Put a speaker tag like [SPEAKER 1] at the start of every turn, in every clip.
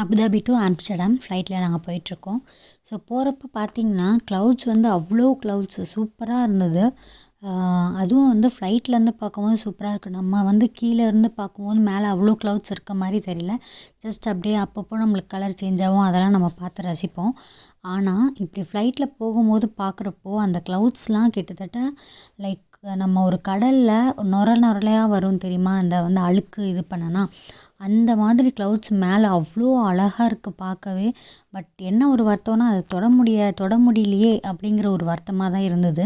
[SPEAKER 1] Abu Dhabi to Amsterdam ஃப்ளைட்டில் நாங்கள் போயிட்டுருக்கோம். ஸோ போகிறப்ப பார்த்திங்கன்னா க்ளவுட்ஸ் வந்து அவ்வளோ க்ளவுட்ஸு சூப்பராக இருந்தது. அதுவும் வந்து ஃப்ளைட்லேருந்து பார்க்கும்போது சூப்பராக இருக்குது. நம்ம வந்து கீழே இருந்து பார்க்கும்போது மேலே அவ்வளோ க்ளவுட்ஸ் இருக்க மாதிரி தெரியல. ஜஸ்ட் அப்படியே அப்பப்போ நம்மளுக்கு கலர் சேஞ்ச் ஆகும், அதெல்லாம் நம்ம பார்த்து ரசிப்போம். ஆனால் இப்படி ஃப்ளைட்டில் போகும்போது பார்க்குறப்போ அந்த க்ளவுட்ஸ்லாம் கிட்டத்தட்ட லைக் நம்ம ஒரு கடலில் நொரலையாக வரும் தெரியுமா, அந்த வந்து அழுக்கு இது பண்ணனா அந்த மாதிரி க்ளவுட்ஸ் மேலே அவ்வளோ அழகாக இருக்குது பார்க்கவே. பட் என்ன ஒரு வருத்தம்னா அதை தொட முடியலையே அப்படிங்கிற ஒரு வருத்தமாக தான் இருந்தது.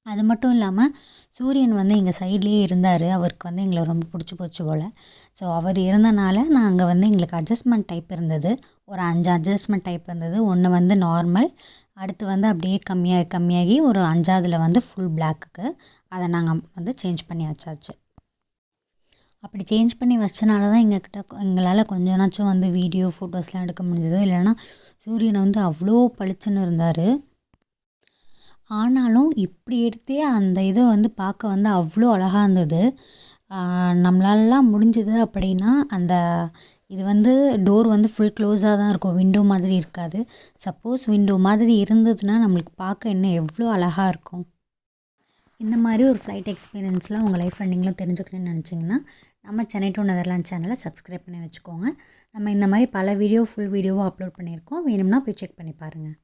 [SPEAKER 1] அது மட்டும் இல்லாமல் சூரியன் வந்து எங்கள் சைட்லேயே இருந்தார். அவருக்கு வந்து எங்களை ரொம்ப பிடிச்சி போச்சு போல். ஸோ அவர் இருந்தனால நாங்கள் வந்து எங்களுக்கு அட்ஜஸ்ட்மெண்ட் டைப் இருந்தது. ஒரு 5 அட்ஜஸ்ட்மெண்ட் டைப் இருந்தது. ஒன்று வந்து நார்மல், அடுத்து வந்து அப்படியே கம்மியாகி ஒரு 5ஆவதுல வந்து ஃபுல் பிளாக்குக்கு அதை நாங்கள் வந்து சேஞ்ச் பண்ணி வச்சாச்சு. அப்படி சேஞ்ச் பண்ணி வச்சனால தான் எங்களால் கொஞ்சனாச்சும் வந்து வீடியோ ஃபோட்டோஸ்லாம் எடுக்க முடிஞ்சது. இல்லைன்னா சூரியன் வந்து அவ்வளோ பளிச்சுன்னு இருந்தார். ஆனாலும் இப்படி எடுத்தே அந்த இதை வந்து பார்க்க வந்து அவ்வளோ அழகாக இருந்தது. நம்மளாலலாம் முடிஞ்சது அப்படின்னா அந்த இது வந்து டோர் வந்து ஃபுல் க்ளோஸாக தான் இருக்கும், விண்டோ மாதிரி இருக்காது. சப்போஸ் விண்டோ மாதிரி இருந்ததுன்னா நம்மளுக்கு பார்க்க இன்னும் எவ்வளோ அழகாக இருக்கும். இந்த மாதிரி ஒரு ஃப்ளைட் எக்ஸ்பீரியன்ஸ்லாம் உங்கள் லைஃப்பில் நீங்களும் தெரிஞ்சுக்கணும்னு நினச்சிங்கன்னா நம்ம சென்னை டு நெதர்லாண்ட் சேனலை சப்ஸ்கிரைப் பண்ணி வச்சுக்கோங்க. நம்ம இந்த மாதிரி பல வீடியோ ஃபுல் வீடியோவும் அப்லோட் பண்ணியிருக்கோம். வேணும்னா போய் செக் பண்ணி பாருங்கள்.